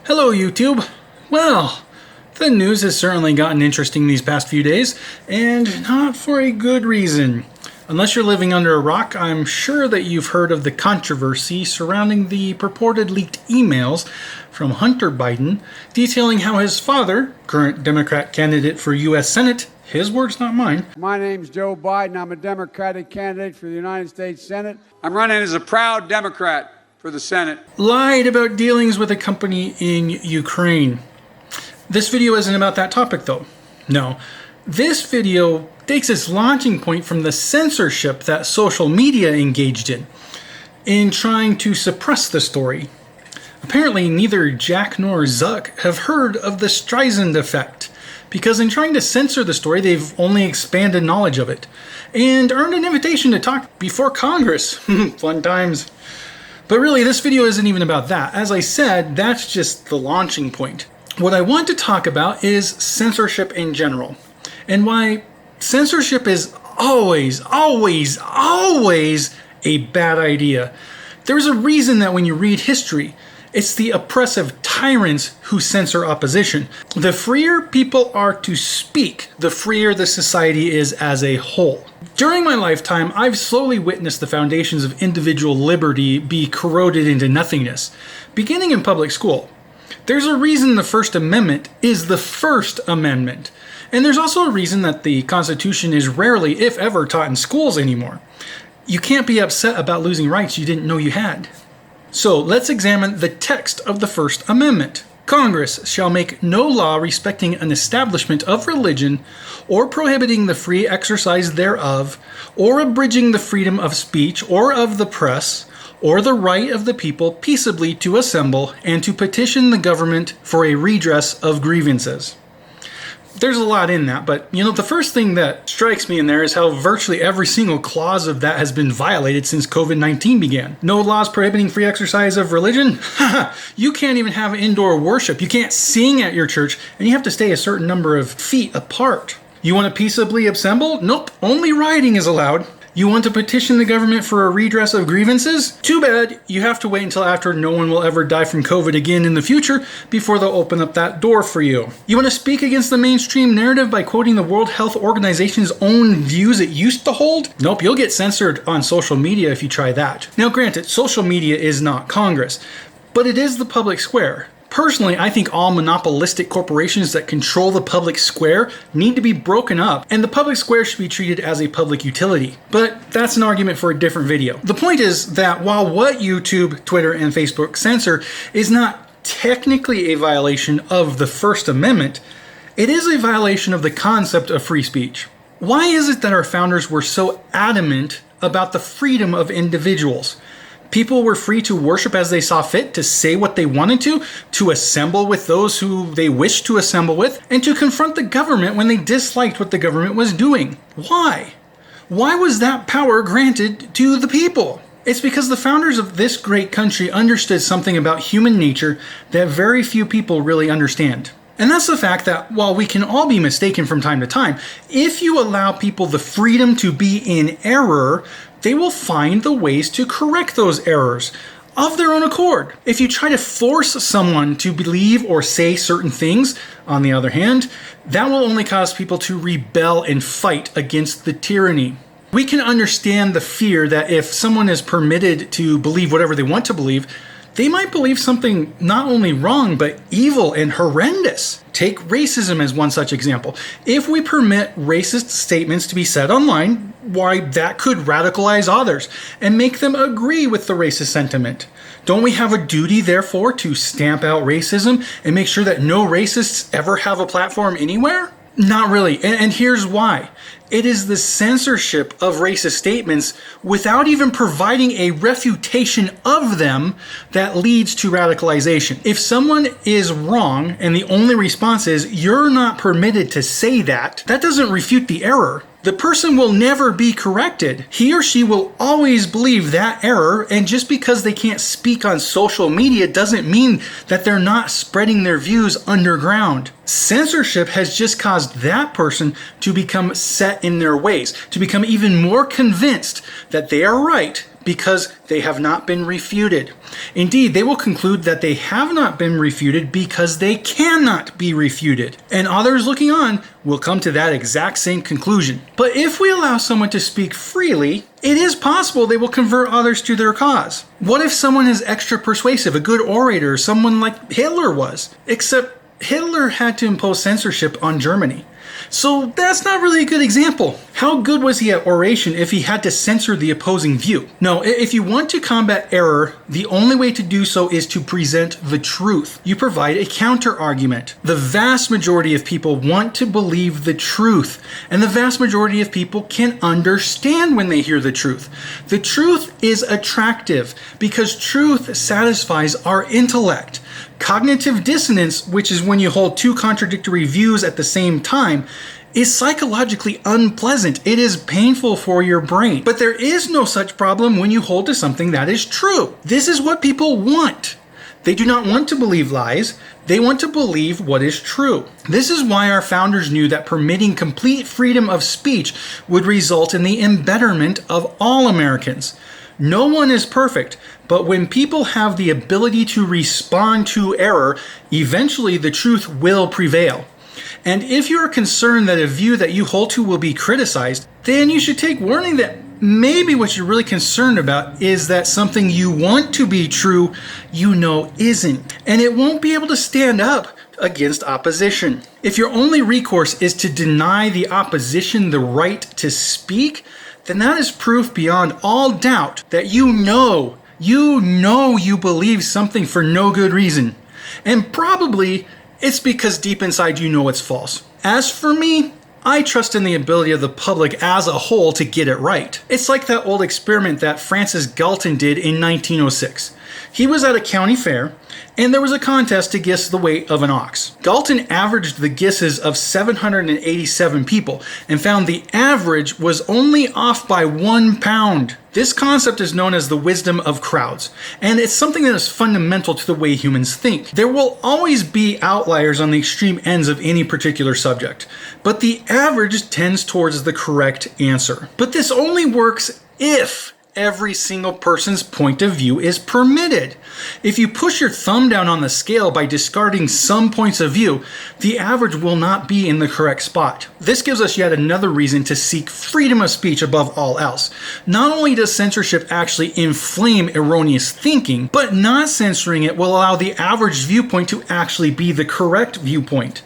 Hello YouTube! Well, the news has certainly gotten interesting these past few days, and not for a good reason. Unless you're living under a rock, I'm sure that you've heard of the controversy surrounding the purported leaked emails from Hunter Biden detailing how his father, current Democrat candidate for U.S. Senate, his words not mine. My name's Joe Biden. I'm a Democratic candidate for the United States Senate. I'm running as a proud Democrat for the Senate. Lied about dealings with a company in Ukraine. This video isn't about that topic though. No. This video takes its launching point from the censorship that social media engaged in trying to suppress the story. Apparently neither Jack nor Zuck have heard of the Streisand effect, because in trying to censor the story they've only expanded knowledge of it, and earned an invitation to talk before Congress. Fun times. But really, this video isn't even about that. As I said, that's just the launching point. What I want to talk about is censorship in general, and why censorship is always a bad idea. There's a reason that when you read history, it's the oppressive tyrants who censor opposition. The freer people are to speak, the freer the society is as a whole. During my lifetime, I've slowly witnessed the foundations of individual liberty be corroded into nothingness, beginning in public school. There's a reason the First Amendment is the First Amendment. And there's also a reason that the Constitution is rarely, if ever, taught in schools anymore. You can't be upset about losing rights you didn't know you had. So let's examine the text of the First Amendment. Congress shall make no law respecting an establishment of religion, or prohibiting the free exercise thereof, or abridging the freedom of speech or of the press, or the right of the people peaceably to assemble and to petition the government for a redress of grievances. There's a lot in that, but the first thing that strikes me in there is how virtually every single clause of that has been violated since COVID-19 began. No laws prohibiting free exercise of religion? You can't even have indoor worship. You can't sing at your church, and you have to stay a certain number of feet apart. You want to peaceably assemble? Nope, only rioting is allowed. You want to petition the government for a redress of grievances? Too bad, you have to wait until after no one will ever die from COVID again in the future before they'll open up that door for you. You want to speak against the mainstream narrative by quoting the World Health Organization's own views it used to hold? Nope, you'll get censored on social media if you try that. Now granted, social media is not Congress, but it is the public square. Personally, I think all monopolistic corporations that control the public square need to be broken up, and the public square should be treated as a public utility. But that's an argument for a different video. The point is that while what YouTube, Twitter, and Facebook censor is not technically a violation of the First Amendment, it is a violation of the concept of free speech. Why is it that our founders were so adamant about the freedom of individuals? People were free to worship as they saw fit, to say what they wanted to assemble with those who they wished to assemble with, and to confront the government when they disliked what the government was doing. Why? Why was that power granted to the people? It's because the founders of this great country understood something about human nature that very few people really understand. And that's the fact that while we can all be mistaken from time to time, if you allow people the freedom to be in error, they will find the ways to correct those errors of their own accord. If you try to force someone to believe or say certain things, on the other hand, that will only cause people to rebel and fight against the tyranny. We can understand the fear that if someone is permitted to believe whatever they want to believe, they might believe something not only wrong, but evil and horrendous. Take racism as one such example. If we permit racist statements to be said online, why, that could radicalize others and make them agree with the racist sentiment. Don't we have a duty, therefore, to stamp out racism and make sure that no racists ever have a platform anywhere? Not really, and here's why. It is the censorship of racist statements without even providing a refutation of them that leads to radicalization. If someone is wrong and the only response is, "You're not permitted to say that," that doesn't refute the error. The person will never be corrected. He or she will always believe that error, and just because they can't speak on social media doesn't mean that they're not spreading their views underground. Censorship has just caused that person to become set in their ways, to become even more convinced that they are right because they have not been refuted. Indeed, they will conclude that they have not been refuted because they cannot be refuted. And others looking on will come to that exact same conclusion. But if we allow someone to speak freely, it is possible they will convert others to their cause. What if someone is extra persuasive, a good orator, someone like Hitler was? Except Hitler had to impose censorship on Germany. So that's not really a good example. How good was he at oration if he had to censor the opposing view? No, if you want to combat error, the only way to do so is to present the truth. You provide a counter argument. The vast majority of people want to believe the truth, and the vast majority of people can understand when they hear the truth. The truth is attractive because truth satisfies our intellect. Cognitive dissonance, which is when you hold two contradictory views at the same time, is psychologically unpleasant. It is painful for your brain. But there is no such problem when you hold to something that is true. This is what people want. They do not want to believe lies. They want to believe what is true. This is why our founders knew that permitting complete freedom of speech would result in the embetterment of all Americans. No one is perfect, but when people have the ability to respond to error, eventually the truth will prevail. And if you are concerned that a view that you hold to will be criticized, then you should take warning that maybe what you're really concerned about is that something you want to be true, you know isn't. And it won't be able to stand up against opposition. If your only recourse is to deny the opposition the right to speak, then that is proof beyond all doubt that you know you believe something for no good reason. And probably it's because deep inside you know it's false. As for me, I trust in the ability of the public as a whole to get it right. It's like that old experiment that Francis Galton did in 1906. He was at a county fair, and there was a contest to guess the weight of an ox. Galton averaged the guesses of 787 people and found the average was only off by 1 pound. This concept is known as the wisdom of crowds, and it's something that is fundamental to the way humans think. There will always be outliers on the extreme ends of any particular subject, but the average tends towards the correct answer. But this only works if every single person's point of view is permitted. If you push your thumb down on the scale by discarding some points of view, the average will not be in the correct spot. This gives us yet another reason to seek freedom of speech above all else. Not only does censorship actually inflame erroneous thinking, but not censoring it will allow the average viewpoint to actually be the correct viewpoint.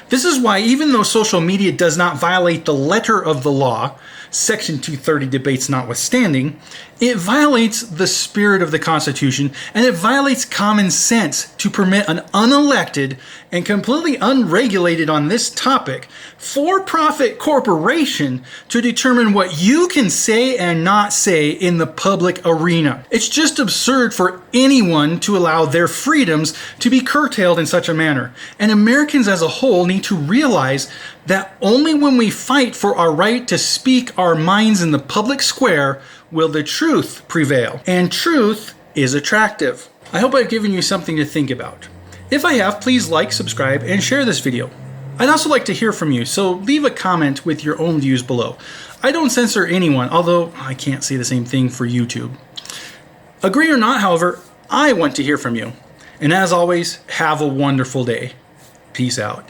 This is why, even though social media does not violate the letter of the law, Section 230 debates notwithstanding, it violates the spirit of the Constitution, and it violates common sense to permit an unelected and completely unregulated on this topic for-profit corporation to determine what you can say and not say in the public arena. It's just absurd for anyone to allow their freedoms to be curtailed in such a manner. And Americans as a whole need to realize that only when we fight for our right to speak our minds in the public square will the truth prevail. And truth is attractive. I hope I've given you something to think about. If I have, please like, subscribe, and share this video. I'd also like to hear from you, so leave a comment with your own views below. I don't censor anyone, although I can't say the same thing for YouTube. Agree or not, however, I want to hear from you. And as always, have a wonderful day. Peace out.